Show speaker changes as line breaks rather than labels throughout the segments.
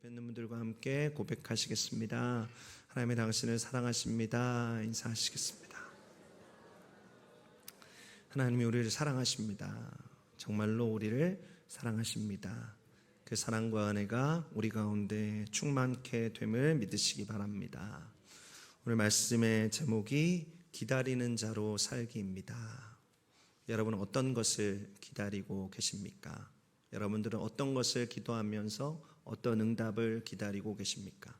옆에 있는 분들과 함께 고백하시겠습니다. 하나님의 당신을 사랑하십니다. 인사하시겠습니다. 하나님이 우리를 사랑하십니다. 정말로 우리를 사랑하십니다. 그 사랑과 은혜가 우리 가운데 충만케 됨을 믿으시기 바랍니다. 오늘 말씀의 제목이 기다리는 자로 살기입니다. 여러분은 어떤 것을 기다리고 계십니까? 여러분들은 어떤 것을 기도하면서 어떤 응답을 기다리고 계십니까?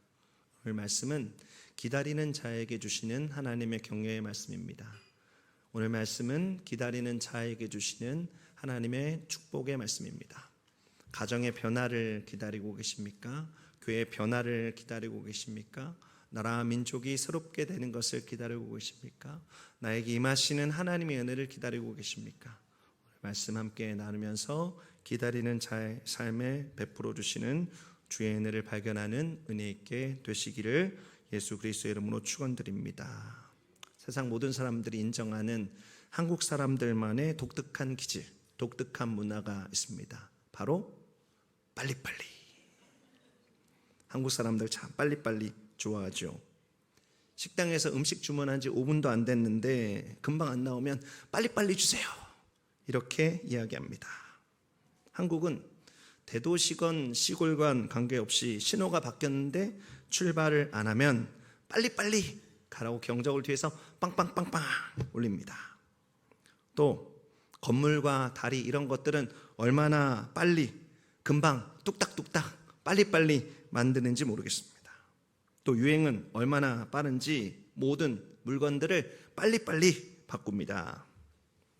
오늘 말씀은 기다리는 자에게 주시는 하나님의 격려의 말씀입니다. 오늘 말씀은 기다리는 자에게 주시는 하나님의 축복의 말씀입니다. 가정의 변화를 기다리고 계십니까? 교회의 변화를 기다리고 계십니까? 나라 민족이 새롭게 되는 것을 기다리고 계십니까? 나에게 임하시는 하나님의 은혜를 기다리고 계십니까? 오늘 말씀 함께 나누면서 기다리는 자의 삶에 베풀어 주시는 주의 은혜를 발견하는 은혜 있게 되시기를 예수 그리스도의 이름으로 축원드립니다. 세상 모든 사람들이 인정하는 한국 사람들만의 독특한 기질, 독특한 문화가 있습니다. 바로 빨리빨리. 한국 사람들 참 빨리빨리 좋아하죠. 식당에서 음식 주문한 지 5분도 안 됐는데 금방 안 나오면 빨리빨리 주세요, 이렇게 이야기합니다. 한국은 대도시건 시골건 관계없이 신호가 바뀌었는데 출발을 안 하면 빨리빨리 가라고 경적을 뒤에서 빵빵빵빵 울립니다. 또 건물과 다리 이런 것들은 얼마나 빨리 금방 뚝딱뚝딱 빨리빨리 만드는지 모르겠습니다. 또 유행은 얼마나 빠른지 모든 물건들을 빨리빨리 바꿉니다.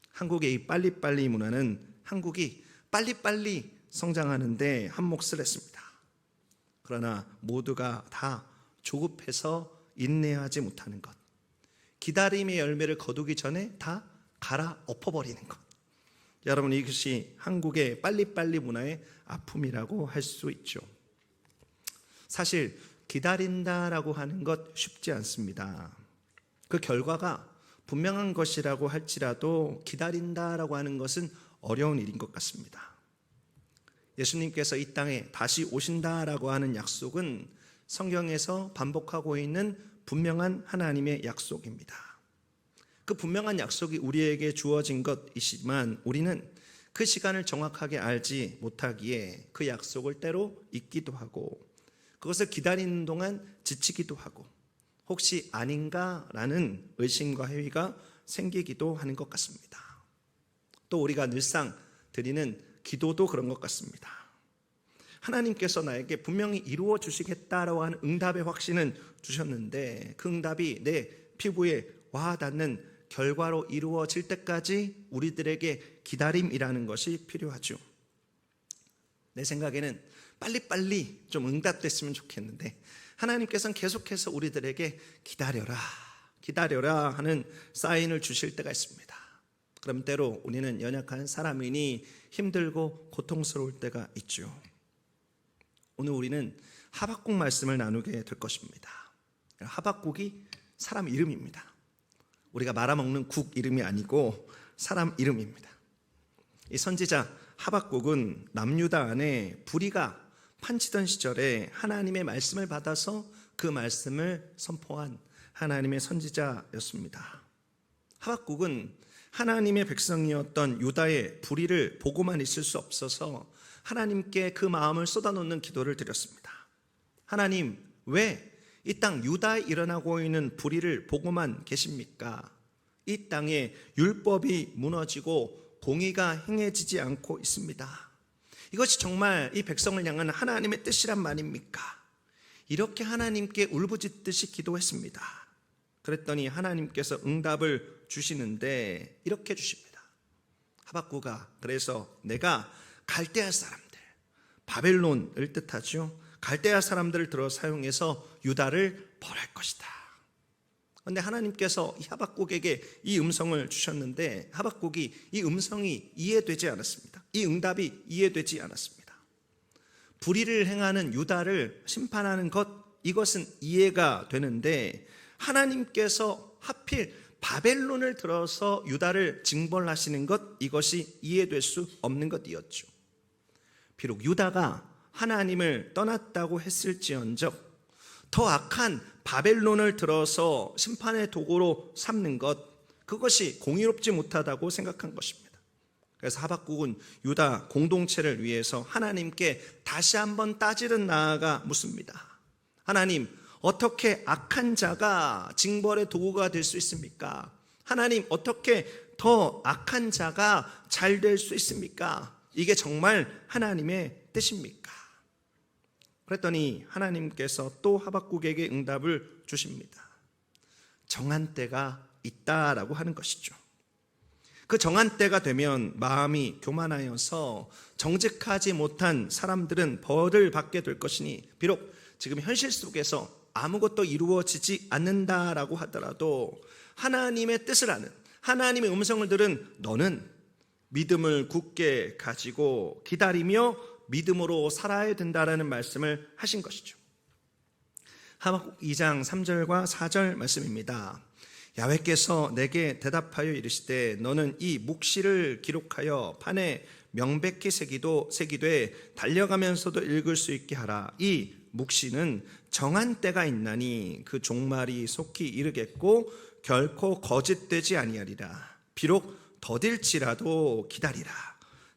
한국의 이 빨리빨리 문화는 한국이 빨리빨리 성장하는데 한 몫을 했습니다. 그러나 모두가 다 조급해서 인내하지 못하는 것, 기다림의 열매를 거두기 전에 다 갈아 엎어버리는 것, 여러분, 이것이 한국의 빨리빨리 문화의 아픔이라고 할 수 있죠. 사실 기다린다라고 하는 것 쉽지 않습니다. 그 결과가 분명한 것이라고 할지라도 기다린다라고 하는 것은 어려운 일인 것 같습니다. 예수님께서 이 땅에 다시 오신다라고 하는 약속은 성경에서 반복하고 있는 분명한 하나님의 약속입니다. 그 분명한 약속이 우리에게 주어진 것이지만 우리는 그 시간을 정확하게 알지 못하기에 그 약속을 때로 잊기도 하고 그것을 기다리는 동안 지치기도 하고 혹시 아닌가라는 의심과 회의가 생기기도 하는 것 같습니다. 또 우리가 늘상 드리는 기도도 그런 것 같습니다. 하나님께서 나에게 분명히 이루어 주시겠다라고 하는 응답의 확신은 주셨는데 그 응답이 내 피부에 와닿는 결과로 이루어질 때까지 우리들에게 기다림이라는 것이 필요하죠. 내 생각에는 빨리빨리 좀 응답됐으면 좋겠는데 하나님께서는 계속해서 우리들에게 기다려라 하는 사인을 주실 때가 있습니다. 그럼 때로 우리는 연약한 사람이니 힘들고 고통스러울 때가 있죠. 오늘 우리는 하박국 말씀을 나누게 될 것입니다. 하박국이 사람 이름입니다. 우리가 말아먹는 국 이름이 아니고 사람 이름입니다. 이 선지자 하박국은 남유다 안에 불의가 판치던 시절에 하나님의 말씀을 받아서 그 말씀을 선포한 하나님의 선지자였습니다. 하박국은 하나님의 백성이었던 유다의 불의를 보고만 있을 수 없어서 하나님께 그 마음을 쏟아놓는 기도를 드렸습니다. 하나님, 왜 이 땅 유다에 일어나고 있는 불의를 보고만 계십니까? 이 땅에 율법이 무너지고 공의가 행해지지 않고 있습니다. 이것이 정말 이 백성을 향한 하나님의 뜻이란 말입니까? 이렇게 하나님께 울부짖듯이 기도했습니다. 그랬더니 하나님께서 응답을 주시는데 이렇게 주십니다. 하박국아, 그래서 내가 갈대아 사람들, 바벨론을 뜻하죠. 갈대아 사람들을 들어 사용해서 유다를 벌할 것이다. 그런데 하나님께서 하박국에게 이 음성을 주셨는데 하박국이 이 음성이 이해되지 않았습니다. 이 응답이 이해되지 않았습니다. 불의를 행하는 유다를 심판하는 것, 이것은 이해가 되는데 하나님께서 하필 바벨론을 들어서 유다를 징벌하시는 것, 이것이 이해될 수 없는 것이었죠. 비록 유다가 하나님을 떠났다고 했을지언정 더 악한 바벨론을 들어서 심판의 도구로 삼는 것, 그것이 공의롭지 못하다고 생각한 것입니다. 그래서 하박국은 유다 공동체를 위해서 하나님께 다시 한번 따지는 나아가 묻습니다. 하나님, 어떻게 악한 자가 징벌의 도구가 될 수 있습니까? 하나님, 어떻게 더 악한 자가 잘 될 수 있습니까? 이게 정말 하나님의 뜻입니까? 그랬더니 하나님께서 또 하박국에게 응답을 주십니다. 정한 때가 있다라고 하는 것이죠. 그 정한 때가 되면 마음이 교만하여서 정직하지 못한 사람들은 벌을 받게 될 것이니, 비록 지금 현실 속에서 아무것도 이루어지지 않는다라고 하더라도 하나님의 뜻을 아는, 하나님의 음성을 들은 너는 믿음을 굳게 가지고 기다리며 믿음으로 살아야 된다라는 말씀을 하신 것이죠. 하박국 2장 3절과 4절 말씀입니다. 야훼께서 내게 대답하여 이르시되 너는 이 묵시를 기록하여 판에 명백히 새기되 달려가면서도 읽을 수 있게 하라. 이 묵시는 정한 때가 있나니 그 종말이 속히 이르겠고 결코 거짓되지 아니하리라. 비록 더딜지라도 기다리라.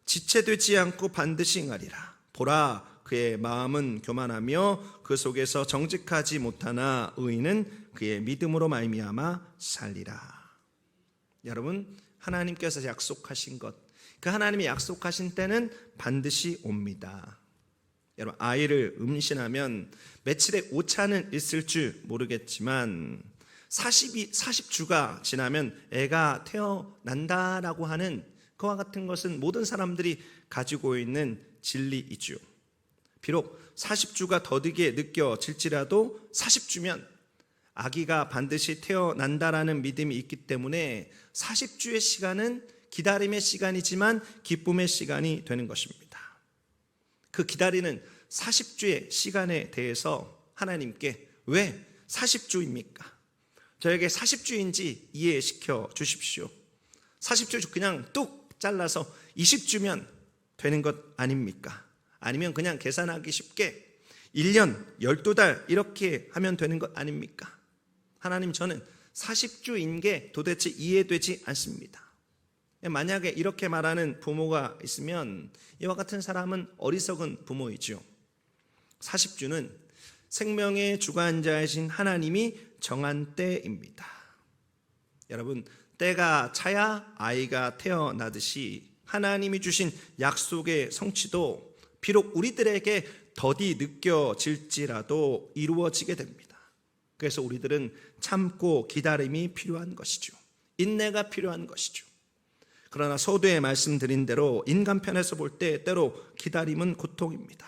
지체되지 않고 반드시 응하리라. 보라, 그의 마음은 교만하며 그 속에서 정직하지 못하나 의인은 그의 믿음으로 말미암아 살리라. 여러분, 하나님께서 약속하신 것, 그 하나님이 약속하신 때는 반드시 옵니다. 여러분, 아이를 임신하면 며칠의 오차는 있을 줄 모르겠지만 40주가 지나면 애가 태어난다라고 하는 그와 같은 것은 모든 사람들이 가지고 있는 진리이죠. 비록 40주가 더디게 느껴질지라도 40주면 아기가 반드시 태어난다라는 믿음이 있기 때문에 40주의 시간은 기다림의 시간이지만 기쁨의 시간이 되는 것입니다. 그 기다리는 40주의 시간에 대해서 하나님께 왜 40주입니까? 저에게 40주인지 이해시켜 주십시오. 40주 그냥 뚝 잘라서 20주면 되는 것 아닙니까? 아니면 그냥 계산하기 쉽게 1년 12달 이렇게 하면 되는 것 아닙니까? 하나님, 저는 40주인 게 도대체 이해되지 않습니다. 만약에 이렇게 말하는 부모가 있으면 이와 같은 사람은 어리석은 부모이죠. 40주는 생명의 주관자이신 하나님이 정한 때입니다. 여러분, 때가 차야 아이가 태어나듯이 하나님이 주신 약속의 성취도 비록 우리들에게 더디 느껴질지라도 이루어지게 됩니다. 그래서 우리들은 참고 기다림이 필요한 것이죠. 인내가 필요한 것이죠. 그러나 서두에 말씀드린 대로 인간편에서 볼 때 때로 기다림은 고통입니다.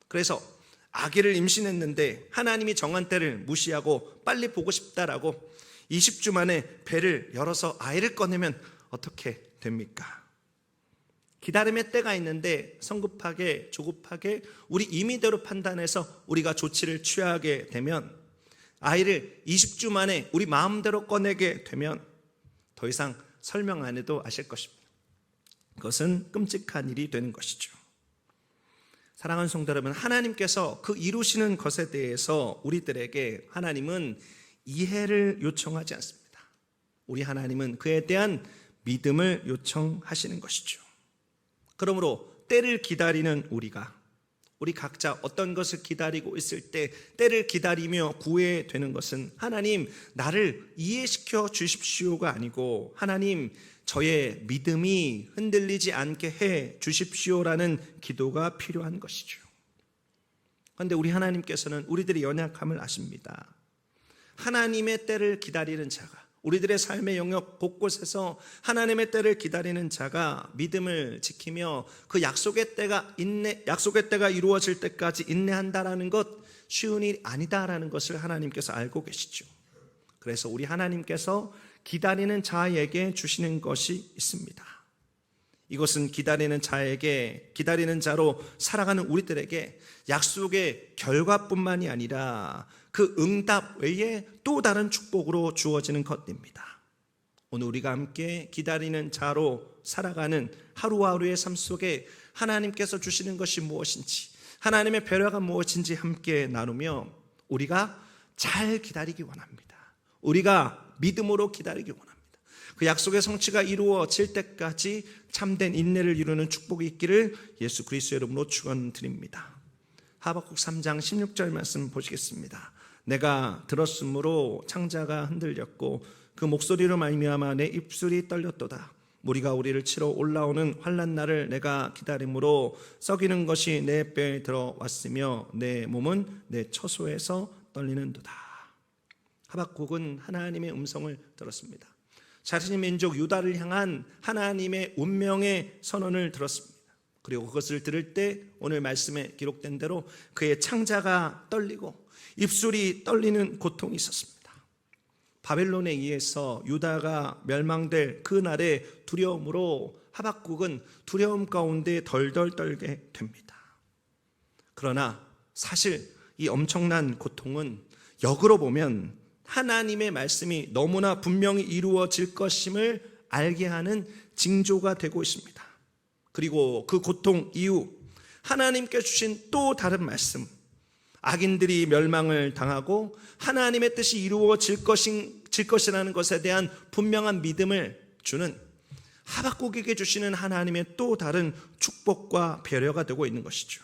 그래서 아기를 임신했는데 하나님이 정한 때를 무시하고 빨리 보고 싶다라고 20주 만에 배를 열어서 아이를 꺼내면 어떻게 됩니까? 기다림의 때가 있는데 성급하게 조급하게 우리 임의대로 판단해서 우리가 조치를 취하게 되면 아이를 20주 만에 우리 마음대로 꺼내게 되면 더 이상 설명 안 해도 아실 것입니다. 그것은 끔찍한 일이 되는 것이죠. 사랑하는 성도 여러분, 하나님께서 그 이루시는 것에 대해서 우리들에게 하나님은 이해를 요청하지 않습니다. 우리 하나님은 그에 대한 믿음을 요청하시는 것이죠. 그러므로 때를 기다리는 우리 각자 어떤 것을 기다리고 있을 때 때를 기다리며 구해되는 것은 하나님, 나를 이해시켜 주십시오가 아니고 하나님, 저의 믿음이 흔들리지 않게 해 주십시오라는 기도가 필요한 것이죠. 그런데 우리 하나님께서는 우리들의 연약함을 아십니다. 하나님의 때를 기다리는 자가, 우리들의 삶의 영역 곳곳에서 하나님의 때를 기다리는 자가 믿음을 지키며 그 약속의 때가 이루어질 때까지 인내한다라는 것 쉬운 일이 아니다라는 것을 하나님께서 알고 계시죠. 그래서 우리 하나님께서 기다리는 자에게 주시는 것이 있습니다. 이것은 기다리는 자로 살아가는 우리들에게 약속의 결과뿐만이 아니라 그 응답 외에 또 다른 축복으로 주어지는 것입니다. 오늘 우리가 함께 기다리는 자로 살아가는 하루하루의 삶 속에 하나님께서 주시는 것이 무엇인지, 하나님의 배려가 무엇인지 함께 나누며 우리가 잘 기다리기 원합니다. 우리가 믿음으로 기다리기 원합니다. 그 약속의 성취가 이루어질 때까지 참된 인내를 이루는 축복이 있기를 예수 그리스도의 이름으로 축원드립니다. 하박국 3장 16절 말씀 보시겠습니다. 내가 들었으므로 창자가 흔들렸고 그 목소리로 말미암아 내 입술이 떨렸도다. 무리가 우리를 치러 올라오는 환난 날을 내가 기다림으로 썩이는 것이 내 뼈에 들어왔으며 내 몸은 내 처소에서 떨리는도다. 하박국은 하나님의 음성을 들었습니다. 자신의 민족 유다를 향한 하나님의 운명의 선언을 들었습니다. 그리고 그것을 들을 때 오늘 말씀에 기록된 대로 그의 창자가 떨리고 입술이 떨리는 고통이 있었습니다. 바벨론에 의해서 유다가 멸망될 그날의 두려움으로 하박국은 두려움 가운데 덜덜 떨게 됩니다. 그러나 사실 이 엄청난 고통은 역으로 보면 하나님의 말씀이 너무나 분명히 이루어질 것임을 알게 하는 징조가 되고 있습니다. 그리고 그 고통 이후 하나님께 주신 또 다른 말씀, 악인들이 멸망을 당하고 하나님의 뜻이 이루어질 것이라는 것에 대한 분명한 믿음을 주는 하박국에게 주시는 하나님의 또 다른 축복과 배려가 되고 있는 것이죠.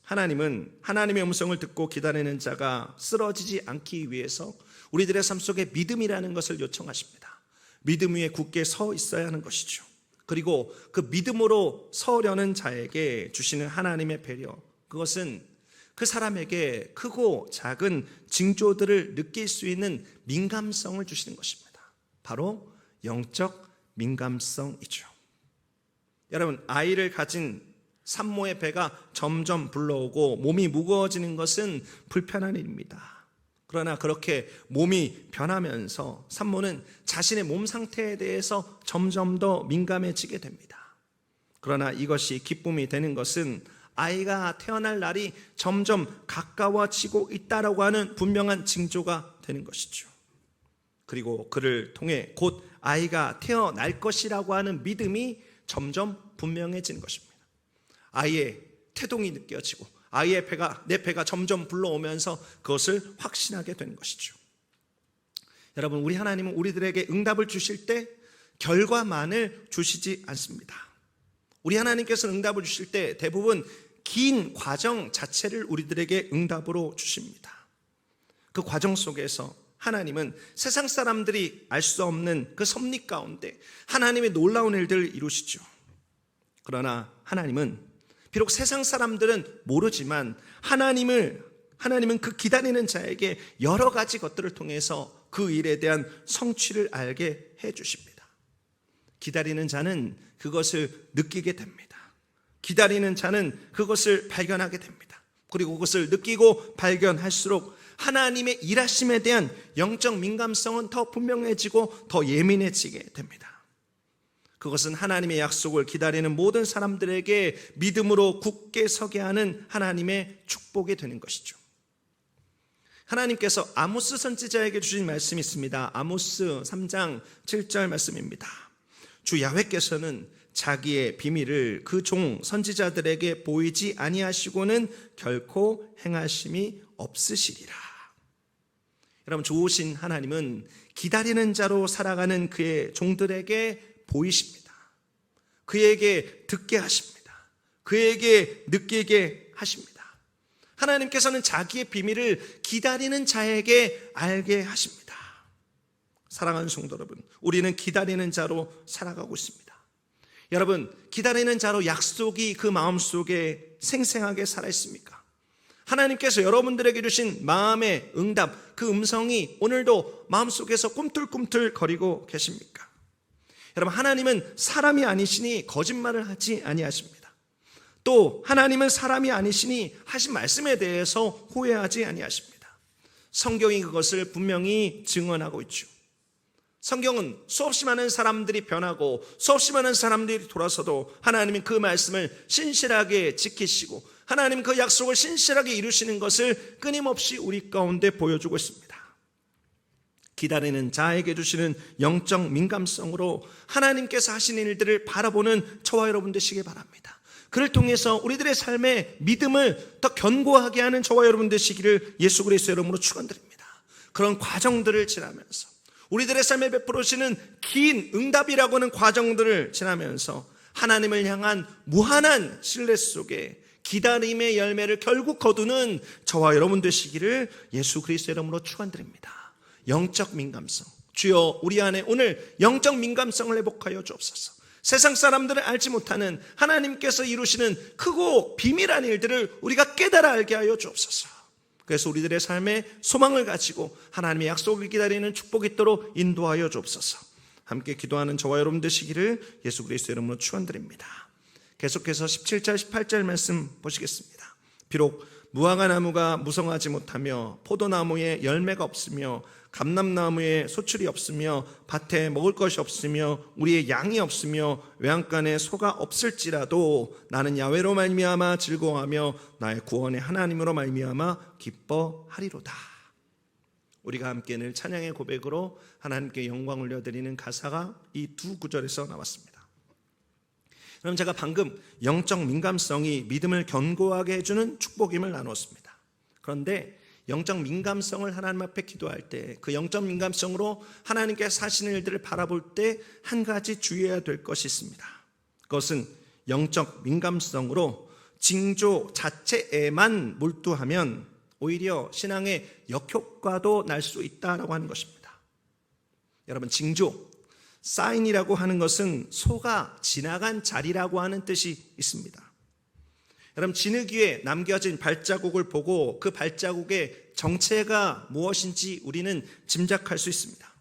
하나님은 하나님의 음성을 듣고 기다리는 자가 쓰러지지 않기 위해서 우리들의 삶 속에 믿음이라는 것을 요청하십니다. 믿음 위에 굳게 서 있어야 하는 것이죠. 그리고 그 믿음으로 서려는 자에게 주시는 하나님의 배려, 그것은 그 사람에게 크고 작은 징조들을 느낄 수 있는 민감성을 주시는 것입니다. 바로 영적 민감성이죠. 여러분, 아이를 가진 산모의 배가 점점 불러오고 몸이 무거워지는 것은 불편한 일입니다. 그러나 그렇게 몸이 변하면서 산모는 자신의 몸 상태에 대해서 점점 더 민감해지게 됩니다. 그러나 이것이 기쁨이 되는 것은 아이가 태어날 날이 점점 가까워지고 있다라고 하는 분명한 징조가 되는 것이죠. 그리고 그를 통해 곧 아이가 태어날 것이라고 하는 믿음이 점점 분명해지는 것입니다. 아이의 태동이 느껴지고 아이의 내 배가 점점 불러오면서 그것을 확신하게 되는 것이죠. 여러분, 우리 하나님은 우리들에게 응답을 주실 때 결과만을 주시지 않습니다. 우리 하나님께서는 응답을 주실 때 대부분 긴 과정 자체를 우리들에게 응답으로 주십니다. 그 과정 속에서 하나님은 세상 사람들이 알 수 없는 그 섭리 가운데 하나님의 놀라운 일들을 이루시죠. 그러나 하나님은 비록 세상 사람들은 모르지만 하나님은 그 기다리는 자에게 여러 가지 것들을 통해서 그 일에 대한 성취를 알게 해주십니다. 기다리는 자는 그것을 느끼게 됩니다. 기다리는 자는 그것을 발견하게 됩니다. 그리고 그것을 느끼고 발견할수록 하나님의 일하심에 대한 영적 민감성은 더 분명해지고 더 예민해지게 됩니다. 그것은 하나님의 약속을 기다리는 모든 사람들에게 믿음으로 굳게 서게 하는 하나님의 축복이 되는 것이죠. 하나님께서 아모스 선지자에게 주신 말씀이 있습니다. 아모스 3장 7절 말씀입니다. 주 야훼께서는 자기의 비밀을 그 종 선지자들에게 보이지 아니하시고는 결코 행하심이 없으시리라. 여러분, 좋으신 하나님은 기다리는 자로 살아가는 그의 종들에게 보이십니다. 그에게 듣게 하십니다. 그에게 느끼게 하십니다. 하나님께서는 자기의 비밀을 기다리는 자에게 알게 하십니다. 사랑하는 성도 여러분, 우리는 기다리는 자로 살아가고 있습니다. 여러분, 기다리는 자로 약속이 그 마음속에 생생하게 살아있습니까? 하나님께서 여러분들에게 주신 마음의 응답, 그 음성이 오늘도 마음속에서 꿈틀꿈틀 거리고 계십니까? 여러분, 하나님은 사람이 아니시니 거짓말을 하지 아니하십니다. 또 하나님은 사람이 아니시니 하신 말씀에 대해서 후회하지 아니하십니다. 성경이 그것을 분명히 증언하고 있죠. 성경은 수없이 많은 사람들이 변하고 수없이 많은 사람들이 돌아서도 하나님은 그 말씀을 신실하게 지키시고 하나님 그 약속을 신실하게 이루시는 것을 끊임없이 우리 가운데 보여주고 있습니다. 기다리는 자에게 주시는 영적 민감성으로 하나님께서 하신 일들을 바라보는 저와 여러분 되시기 바랍니다. 그를 통해서 우리들의 삶의 믿음을 더 견고하게 하는 저와 여러분 되시기를 예수 그리스도의 이름으로 축원드립니다. 그런 과정들을 지나면서 우리들의 삶에 베풀어지는 긴 응답이라고 하는 과정들을 지나면서 하나님을 향한 무한한 신뢰 속에 기다림의 열매를 결국 거두는 저와 여러분 되시기를 예수 그리스도의 이름으로 축원드립니다. 영적 민감성, 주여 우리 안에 오늘 영적 민감성을 회복하여 주옵소서. 세상 사람들은 알지 못하는 하나님께서 이루시는 크고 비밀한 일들을 우리가 깨달아 알게 하여 주옵소서. 그래서 우리들의 삶에 소망을 가지고 하나님의 약속을 기다리는 축복이 있도록 인도하여 주옵소서. 함께 기도하는 저와 여러분 되시기를 예수 그리스도의 이름으로 축원드립니다. 계속해서 17절 18절 말씀 보시겠습니다. 비록 무화과 나무가 무성하지 못하며 포도나무에 열매가 없으며 감람나무에 소출이 없으며 밭에 먹을 것이 없으며 우리의 양이 없으며 외양간에 소가 없을지라도 나는 야훼로 말미암아 즐거워하며 나의 구원의 하나님으로 말미암아 기뻐하리로다. 우리가 함께 늘 찬양의 고백으로 하나님께 영광 올려드리는 가사가 이 두 구절에서 나왔습니다. 그럼 제가 방금 영적 민감성이 믿음을 견고하게 해주는 축복임을 나누었습니다. 그런데 영적 민감성을 하나님 앞에 기도할 때 그 영적 민감성으로 하나님께서 하시는 일들을 바라볼 때 한 가지 주의해야 될 것이 있습니다. 그것은 영적 민감성으로 징조 자체에만 몰두하면 오히려 신앙의 역효과도 날 수 있다라고 하는 것입니다. 여러분, 징조, 사인이라고 하는 것은 소가 지나간 자리라고 하는 뜻이 있습니다. 여러분, 진흙 위에 남겨진 발자국을 보고 그 발자국의 정체가 무엇인지 우리는 짐작할 수 있습니다.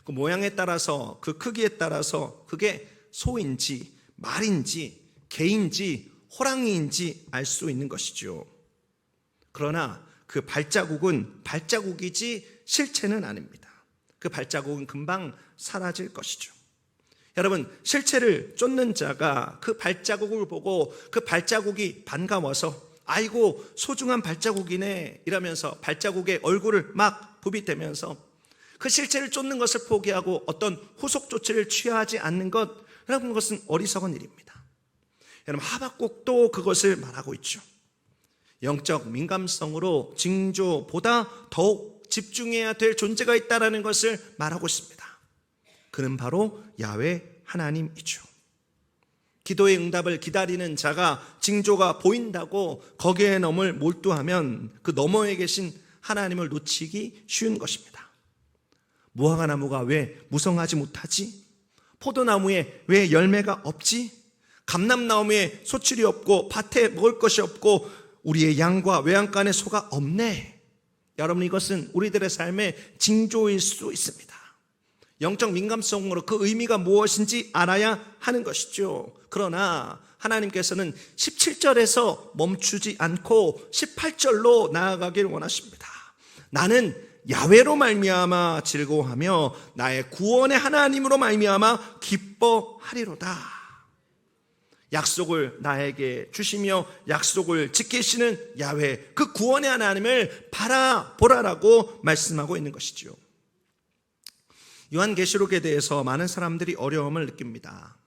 그 모양에 따라서, 그 크기에 따라서 그게 소인지 말인지 개인지 호랑이인지 알 수 있는 것이죠. 그러나 그 발자국은 발자국이지 실체는 아닙니다. 그 발자국은 금방 사라질 것이죠. 여러분, 실체를 쫓는 자가 그 발자국을 보고 그 발자국이 반가워서 아이고 소중한 발자국이네 이러면서 발자국에 얼굴을 막 부비대면서 그 실체를 쫓는 것을 포기하고 어떤 후속 조치를 취하지 않는 것이라는 것은 어리석은 일입니다. 여러분, 하박국도 그것을 말하고 있죠. 영적 민감성으로 징조보다 더욱 집중해야 될 존재가 있다는 것을 말하고 있습니다. 그는 바로 야훼 하나님이죠. 기도의 응답을 기다리는 자가 징조가 보인다고 거기에 너무 몰두하면 그 너머에 계신 하나님을 놓치기 쉬운 것입니다. 무화과 나무가 왜 무성하지 못하지? 포도나무에 왜 열매가 없지? 감람나무에 소출이 없고 밭에 먹을 것이 없고 우리의 양과 외양간에 소가 없네. 여러분, 이것은 우리들의 삶의 징조일 수 있습니다. 영적 민감성으로 그 의미가 무엇인지 알아야 하는 것이죠. 그러나 하나님께서는 17절에서 멈추지 않고 18절로 나아가길 원하십니다. 나는 야훼로 말미암아 즐거워하며 나의 구원의 하나님으로 말미암아 기뻐하리로다. 약속을 나에게 주시며 약속을 지키시는 야훼, 그 구원의 하나님을 바라보라라고 말씀하고 있는 것이죠. 요한계시록에 대해서 많은 사람들이 어려움을 느낍니다.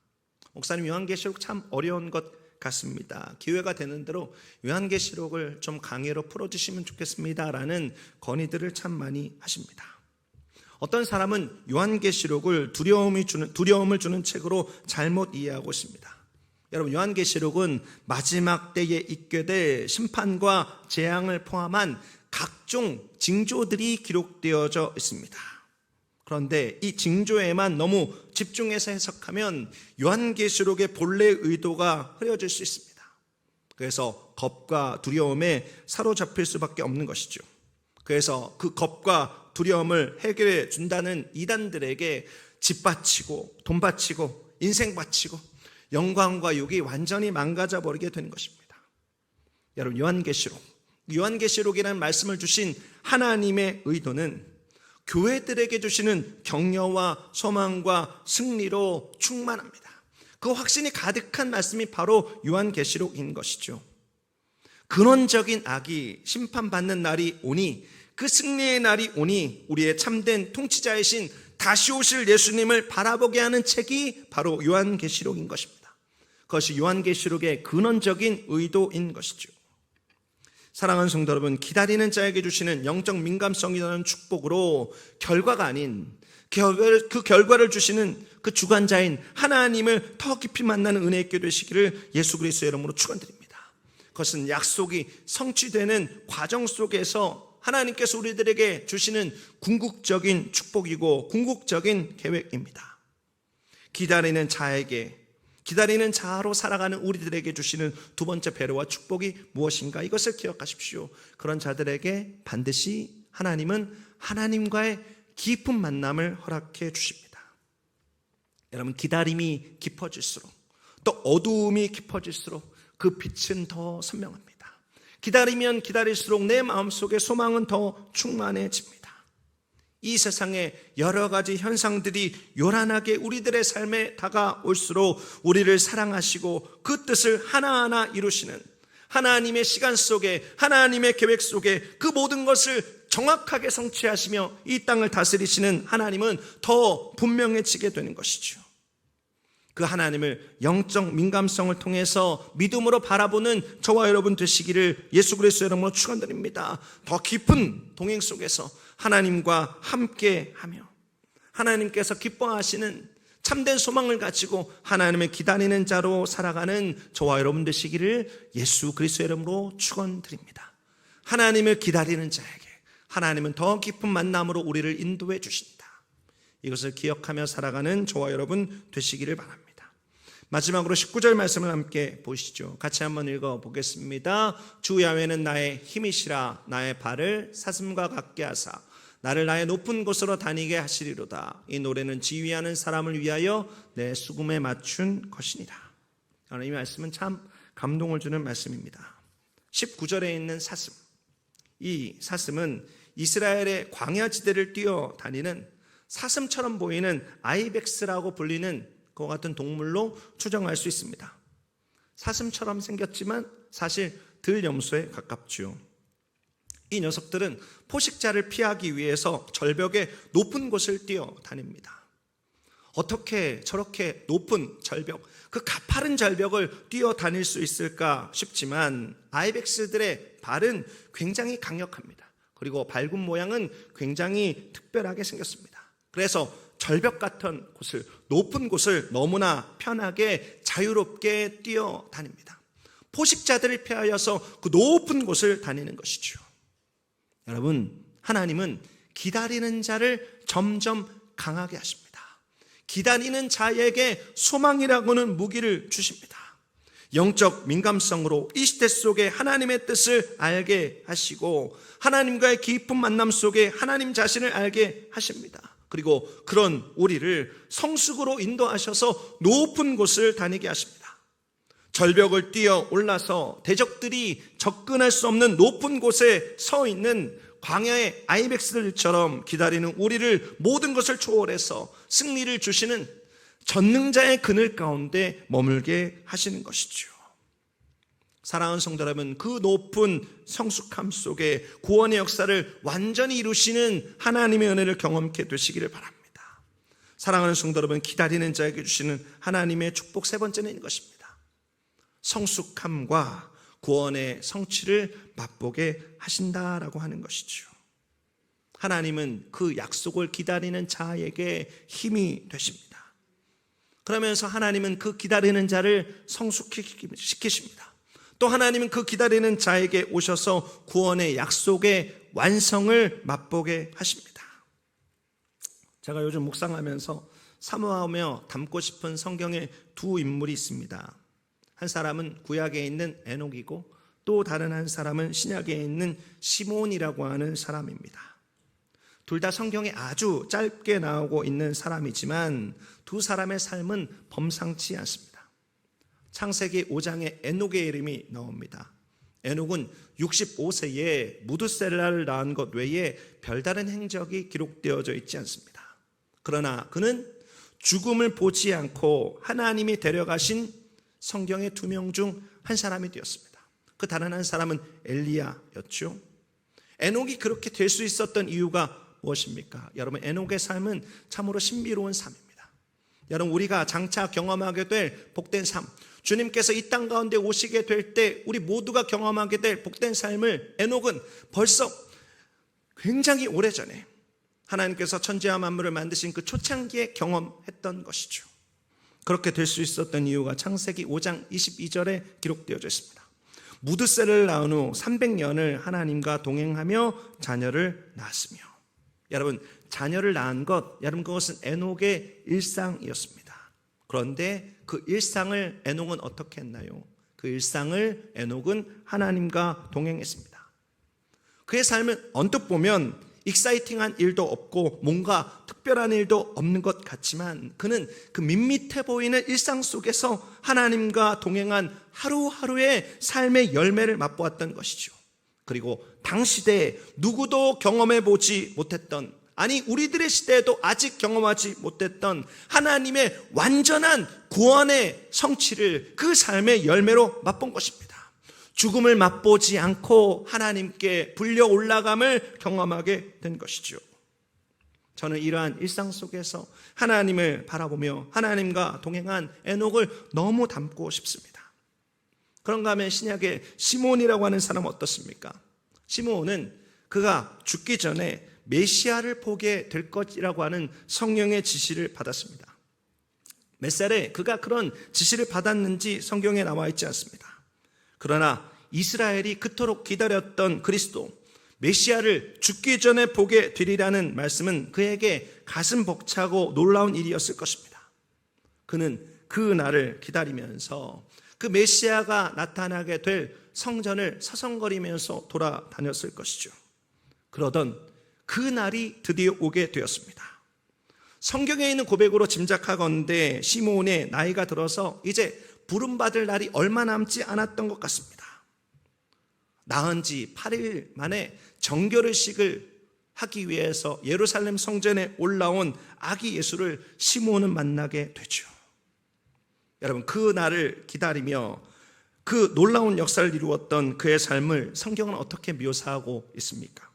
목사님, 요한계시록 참 어려운 것 같습니다. 기회가 되는 대로 요한계시록을 좀 강의로 풀어주시면 좋겠습니다 라는 건의들을 참 많이 하십니다. 어떤 사람은 요한계시록을 두려움을 주는 책으로 잘못 이해하고 있습니다. 여러분, 요한계시록은 마지막 때에 있게 될 심판과 재앙을 포함한 각종 징조들이 기록되어져 있습니다. 그런데 이 징조에만 너무 집중해서 해석하면 요한계시록의 본래의 의도가 흐려질 수 있습니다. 그래서 겁과 두려움에 사로잡힐 수밖에 없는 것이죠. 그래서 그 겁과 두려움을 해결해 준다는 이단들에게 집 바치고 돈 바치고 인생 바치고 영광과 욕이 완전히 망가져 버리게 되는 것입니다. 여러분, 요한계시록이라는 말씀을 주신 하나님의 의도는 교회들에게 주시는 격려와 소망과 승리로 충만합니다. 그 확신이 가득한 말씀이 바로 요한계시록인 것이죠. 근원적인 악이 심판받는 날이 오니, 그 승리의 날이 오니 우리의 참된 통치자이신 다시 오실 예수님을 바라보게 하는 책이 바로 요한계시록인 것입니다. 그것이 요한계시록의 근원적인 의도인 것이죠. 사랑하는 성도 여러분, 기다리는 자에게 주시는 영적 민감성이라는 축복으로 결과가 아닌 그 결과를 주시는 그 주관자인 하나님을 더 깊이 만나는 은혜 있게 되시기를 예수 그리스도의 이름으로 축원드립니다. 그것은 약속이 성취되는 과정 속에서 하나님께서 우리들에게 주시는 궁극적인 축복이고 궁극적인 계획입니다. 기다리는 자로 살아가는 우리들에게 주시는 두 번째 배려와 축복이 무엇인가? 이것을 기억하십시오. 그런 자들에게 반드시 하나님은 하나님과의 깊은 만남을 허락해 주십니다. 여러분, 기다림이 깊어질수록 또 어두움이 깊어질수록 그 빛은 더 선명합니다. 기다리면 기다릴수록 내 마음속에 소망은 더 충만해집니다. 이 세상에 여러 가지 현상들이 요란하게 우리들의 삶에 다가올수록 우리를 사랑하시고 그 뜻을 하나하나 이루시는 하나님의 시간 속에, 하나님의 계획 속에 그 모든 것을 정확하게 성취하시며 이 땅을 다스리시는 하나님은 더 분명해지게 되는 것이죠. 그 하나님을 영적 민감성을 통해서 믿음으로 바라보는 저와 여러분 되시기를 예수 그리스도의 이름으로 축원드립니다. 더 깊은 동행 속에서 하나님과 함께하며 하나님께서 기뻐하시는 참된 소망을 가지고 하나님을 기다리는 자로 살아가는 저와 여러분 되시기를 예수 그리스도의 이름으로 축원드립니다. 하나님을 기다리는 자에게 하나님은 더 깊은 만남으로 우리를 인도해 주신다. 이것을 기억하며 살아가는 저와 여러분 되시기를 바랍니다. 마지막으로 19절 말씀을 함께 보시죠. 같이 한번 읽어보겠습니다. 주 야훼는 나의 힘이시라. 나의 발을 사슴과 같게 하사 나를 나의 높은 곳으로 다니게 하시리로다. 이 노래는 지휘하는 사람을 위하여 내 수금에 맞춘 것이니라. 이 말씀은 참 감동을 주는 말씀입니다. 19절에 있는 사슴, 이 사슴은 이스라엘의 광야지대를 뛰어다니는 사슴처럼 보이는 아이벡스라고 불리는 그와 같은 동물로 추정할 수 있습니다. 사슴처럼 생겼지만 사실 들염소에 가깝죠. 이 녀석들은 포식자를 피하기 위해서 절벽의 높은 곳을 뛰어다닙니다. 어떻게 저렇게 높은 절벽, 그 가파른 절벽을 뛰어다닐 수 있을까 싶지만 아이벡스들의 발은 굉장히 강력합니다. 그리고 발굽 모양은 굉장히 특별하게 생겼습니다. 그래서 절벽 같은 곳을, 높은 곳을 너무나 편하게 자유롭게 뛰어다닙니다. 포식자들을 피하여서 그 높은 곳을 다니는 것이죠. 여러분, 하나님은 기다리는 자를 점점 강하게 하십니다. 기다리는 자에게 소망이라고는 무기를 주십니다. 영적 민감성으로 이 시대 속에 하나님의 뜻을 알게 하시고 하나님과의 깊은 만남 속에 하나님 자신을 알게 하십니다. 그리고 그런 우리를 성숙으로 인도하셔서 높은 곳을 다니게 하십니다. 절벽을 뛰어 올라서 대적들이 접근할 수 없는 높은 곳에 서 있는 광야의 아이벡스들처럼 기다리는 우리를 모든 것을 초월해서 승리를 주시는 전능자의 그늘 가운데 머물게 하시는 것이죠. 사랑하는 성도 여러분, 그 높은 성숙함 속에 구원의 역사를 완전히 이루시는 하나님의 은혜를 경험케 되시기를 바랍니다. 사랑하는 성도 여러분, 기다리는 자에게 주시는 하나님의 축복 세 번째는 이것입니다. 성숙함과 구원의 성취를 맛보게 하신다라고 하는 것이죠. 하나님은 그 약속을 기다리는 자에게 힘이 되십니다. 그러면서 하나님은 그 기다리는 자를 성숙시키십니다. 또 하나님은 그 기다리는 자에게 오셔서 구원의 약속의 완성을 맛보게 하십니다. 제가 요즘 묵상하면서 사모하며 담고 싶은 성경의 두 인물이 있습니다. 한 사람은 구약에 있는 에녹이고 또 다른 한 사람은 신약에 있는 시몬이라고 하는 사람입니다. 둘 다 성경에 아주 짧게 나오고 있는 사람이지만 두 사람의 삶은 범상치 않습니다. 창세기 5장에 에녹의 이름이 나옵니다. 에녹은 65세에 무드셀라를 낳은 것 외에 별다른 행적이 기록되어져 있지 않습니다. 그러나 그는 죽음을 보지 않고 하나님이 데려가신 성경의 2명 중 한 사람이 되었습니다. 그 다른 한 사람은 엘리야였죠. 에녹이 그렇게 될 수 있었던 이유가 무엇입니까? 여러분, 에녹의 삶은 참으로 신비로운 삶입니다. 여러분, 우리가 장차 경험하게 될 복된 삶, 주님께서 이 땅 가운데 오시게 될 때 우리 모두가 경험하게 될 복된 삶을 에녹은 벌써 굉장히 오래전에 하나님께서 천지와 만물을 만드신 그 초창기에 경험했던 것이죠. 그렇게 될 수 있었던 이유가 창세기 5장 22절에 기록되어져 있습니다. 무드셀을 낳은 후 300년을 하나님과 동행하며 자녀를 낳았으며. 여러분, 자녀를 낳은 것, 여러분 그것은 에녹의 일상이었습니다. 그런데 그 일상을 에녹은 어떻게 했나요? 그 일상을 에녹은 하나님과 동행했습니다. 그의 삶은 언뜻 보면 익사이팅한 일도 없고 뭔가 특별한 일도 없는 것 같지만 그는 그 밋밋해 보이는 일상 속에서 하나님과 동행한 하루하루의 삶의 열매를 맛보았던 것이죠. 그리고 당시대에 누구도 경험해 보지 못했던, 아니 우리들의 시대에도 아직 경험하지 못했던 하나님의 완전한 구원의 성취를 그 삶의 열매로 맛본 것입니다. 죽음을 맛보지 않고 하나님께 불려 올라감을 경험하게 된 것이죠. 저는 이러한 일상 속에서 하나님을 바라보며 하나님과 동행한 에녹을 너무 닮고 싶습니다. 그런가 하면 신약의 시므온이라고 하는 사람은 어떻습니까? 시므온은 그가 죽기 전에 메시아를 보게 될 것이라고 하는 성령의 지시를 받았습니다. 몇 살에 그가 그런 지시를 받았는지 성경에 나와 있지 않습니다. 그러나 이스라엘이 그토록 기다렸던 그리스도 메시아를 죽기 전에 보게 되리라는 말씀은 그에게 가슴 벅차고 놀라운 일이었을 것입니다. 그는 그 날을 기다리면서 그 메시아가 나타나게 될 성전을 서성거리면서 돌아다녔을 것이죠. 그러던 그 날이 드디어 오게 되었습니다. 성경에 있는 고백으로 짐작하건대 시므온의 나이가 들어서 이제 부름받을 날이 얼마 남지 않았던 것 같습니다. 낳은 지 8일 만에 정결의식을 하기 위해서 예루살렘 성전에 올라온 아기 예수를 시므온은 만나게 되죠. 여러분, 그 날을 기다리며 그 놀라운 역사를 이루었던 그의 삶을 성경은 어떻게 묘사하고 있습니까?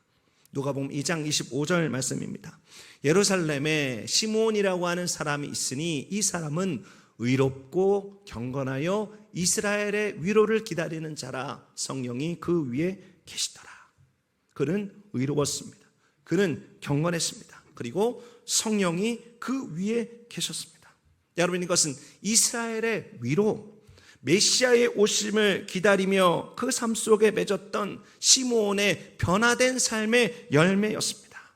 누가복음 2장 25절 말씀입니다. 예루살렘에 시므온이라고 하는 사람이 있으니 이 사람은 의롭고 경건하여 이스라엘의 위로를 기다리는 자라. 성령이 그 위에 계시더라. 그는 의로웠습니다. 그는 경건했습니다. 그리고 성령이 그 위에 계셨습니다. 여러분, 이것은 이스라엘의 위로, 메시아의 오심을 기다리며 그 삶 속에 맺었던 시므온의 변화된 삶의 열매였습니다.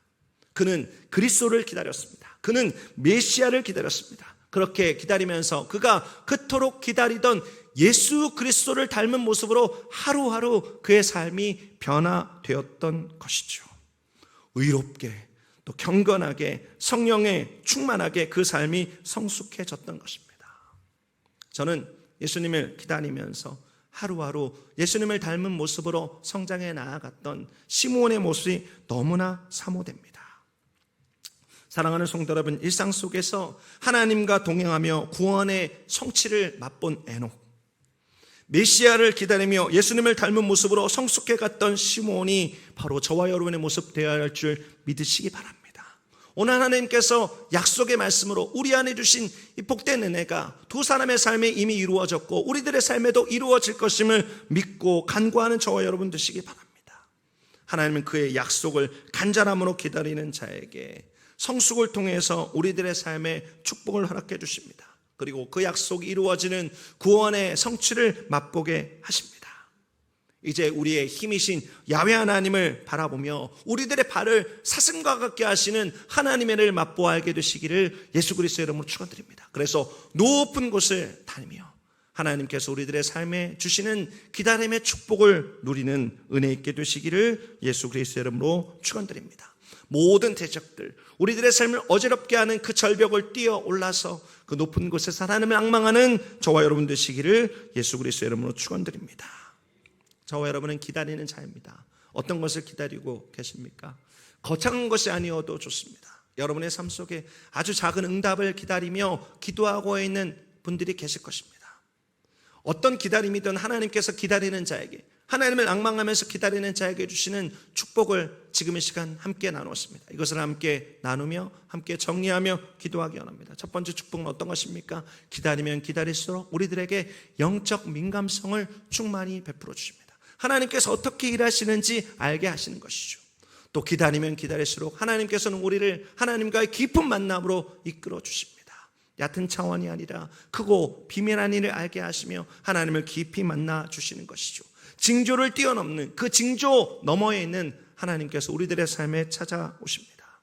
그는 그리스도를 기다렸습니다. 그는 메시아를 기다렸습니다. 그렇게 기다리면서 그가 그토록 기다리던 예수 그리스도를 닮은 모습으로 하루하루 그의 삶이 변화되었던 것이죠. 의롭게 또 경건하게 성령에 충만하게 그 삶이 성숙해졌던 것입니다. 저는 예수님을 기다리면서 하루하루 예수님을 닮은 모습으로 성장해 나아갔던 시므온의 모습이 너무나 사모됩니다. 사랑하는 성도 여러분, 일상 속에서 하나님과 동행하며 구원의 성취를 맛본 에녹, 메시아를 기다리며 예수님을 닮은 모습으로 성숙해 갔던 시므온이 바로 저와 여러분의 모습 되어야 할 줄 믿으시기 바랍니다. 오늘 하나님께서 약속의 말씀으로 우리 안에 주신 이 복된 은혜가 두 사람의 삶에 이미 이루어졌고 우리들의 삶에도 이루어질 것임을 믿고 간구하는 저와 여러분 되시기 바랍니다. 하나님은 그의 약속을 간절함으로 기다리는 자에게 성숙을 통해서 우리들의 삶에 축복을 허락해 주십니다. 그리고 그 약속이 이루어지는 구원의 성취를 맛보게 하십니다. 이제 우리의 힘이신 야훼 하나님을 바라보며 우리들의 발을 사슴과 같게 하시는 하나님의 은혜를 맛보아 알게 되시기를 예수 그리스도의 이름으로 축원드립니다. 그래서 높은 곳을 다니며 하나님께서 우리들의 삶에 주시는 기다림의 축복을 누리는 은혜 있게 되시기를 예수 그리스도의 이름으로 축원드립니다. 모든 대적들, 우리들의 삶을 어지럽게 하는 그 절벽을 뛰어 올라서 그 높은 곳에서 하나님을 앙망하는 저와 여러분 되시기를 예수 그리스도의 이름으로 축원드립니다. 저와 여러분은 기다리는 자입니다. 어떤 것을 기다리고 계십니까? 거창한 것이 아니어도 좋습니다. 여러분의 삶 속에 아주 작은 응답을 기다리며 기도하고 있는 분들이 계실 것입니다. 어떤 기다림이든 하나님께서 기다리는 자에게 하나님을 앙망하면서 기다리는 자에게 주시는 축복을 지금 이 시간 함께 나누었습니다. 이것을 함께 나누며 함께 정리하며 기도하기 원합니다. 첫 번째 축복은 어떤 것입니까? 기다리면 기다릴수록 우리들에게 영적 민감성을 충만히 베풀어 주십니다. 하나님께서 어떻게 일하시는지 알게 하시는 것이죠. 또 기다리면 기다릴수록 하나님께서는 우리를 하나님과의 깊은 만남으로 이끌어 주십니다. 얕은 차원이 아니라 크고 비밀한 일을 알게 하시며 하나님을 깊이 만나 주시는 것이죠. 징조를 뛰어넘는 그 징조 너머에 있는 하나님께서 우리들의 삶에 찾아오십니다.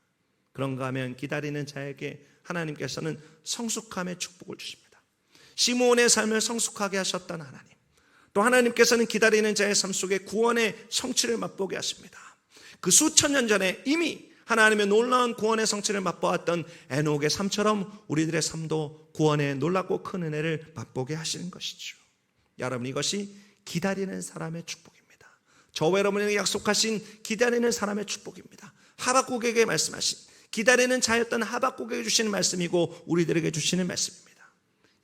그런가 하면 기다리는 자에게 하나님께서는 성숙함의 축복을 주십니다. 시므온의 삶을 성숙하게 하셨던 하나님, 또 하나님께서는 기다리는 자의 삶 속에 구원의 성취를 맛보게 하십니다. 그 수천 년 전에 이미 하나님의 놀라운 구원의 성취를 맛보았던 에녹의 삶처럼 우리들의 삶도 구원의 놀랍고 큰 은혜를 맛보게 하시는 것이죠. 여러분, 이것이 기다리는 사람의 축복입니다. 저와 여러분에게 약속하신 기다리는 사람의 축복입니다. 하박국에게 말씀하신 기다리는 자였던 하박국에게 주시는 말씀이고 우리들에게 주시는 말씀입니다.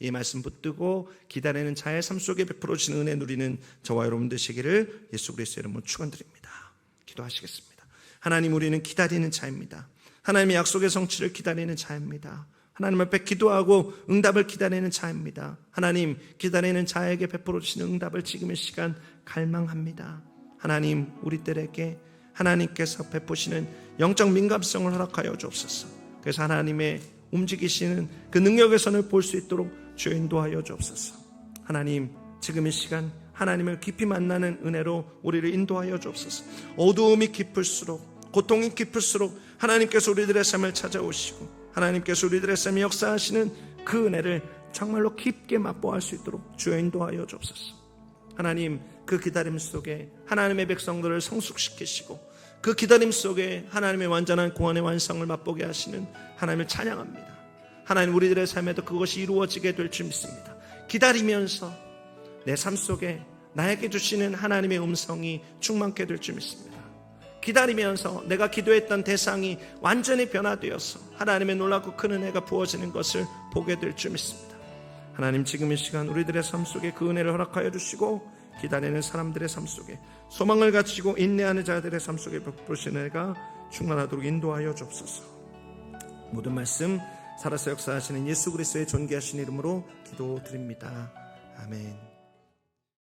이 말씀 붙들고 기다리는 자의 삶 속에 베풀어 주시는 은혜 누리는 저와 여러분 되시기를 예수 그리스도의 이름으로 축원드립니다. 기도하시겠습니다. 하나님, 우리는 기다리는 자입니다. 하나님의 약속의 성취를 기다리는 자입니다. 하나님 앞에 기도하고 응답을 기다리는 자입니다. 하나님, 기다리는 자에게 베풀어 주시는 응답을 지금 이 시간 갈망합니다. 하나님, 우리들에게 하나님께서 베푸시는 영적 민감성을 허락하여 주옵소서. 그래서 하나님의 움직이시는 그 능력의 선을 볼 수 있도록 주여 인도하여 주옵소서. 하나님, 지금 이 시간 하나님을 깊이 만나는 은혜로 우리를 인도하여 주옵소서. 어두움이 깊을수록, 고통이 깊을수록 하나님께서 우리들의 삶을 찾아오시고 하나님께서 우리들의 삶에 역사하시는 그 은혜를 정말로 깊게 맛보할 수 있도록 주여 인도하여 주옵소서. 하나님, 그 기다림 속에 하나님의 백성들을 성숙시키시고 그 기다림 속에 하나님의 완전한 구원의 완성을 맛보게 하시는 하나님을 찬양합니다. 하나님, 우리들의 삶에도 그것이 이루어지게 될 줄 믿습니다. 기다리면서 내 삶 속에 나에게 주시는 하나님의 음성이 충만케 될 줄 믿습니다. 기다리면서 내가 기도했던 대상이 완전히 변화되어서 하나님의 놀랍고 큰 은혜가 부어지는 것을 보게 될 줄 믿습니다. 하나님, 지금 이 시간 우리들의 삶 속에 그 은혜를 허락하여 주시고 기다리는 사람들의 삶 속에 소망을 가지고 인내하는 자들의 삶 속에 베푸시는 은혜가 충만하도록 인도하여 주옵소서. 모든 말씀 살아서 역사하시는 예수 그리스도의 존귀하신 이름으로 기도드립니다. 아멘.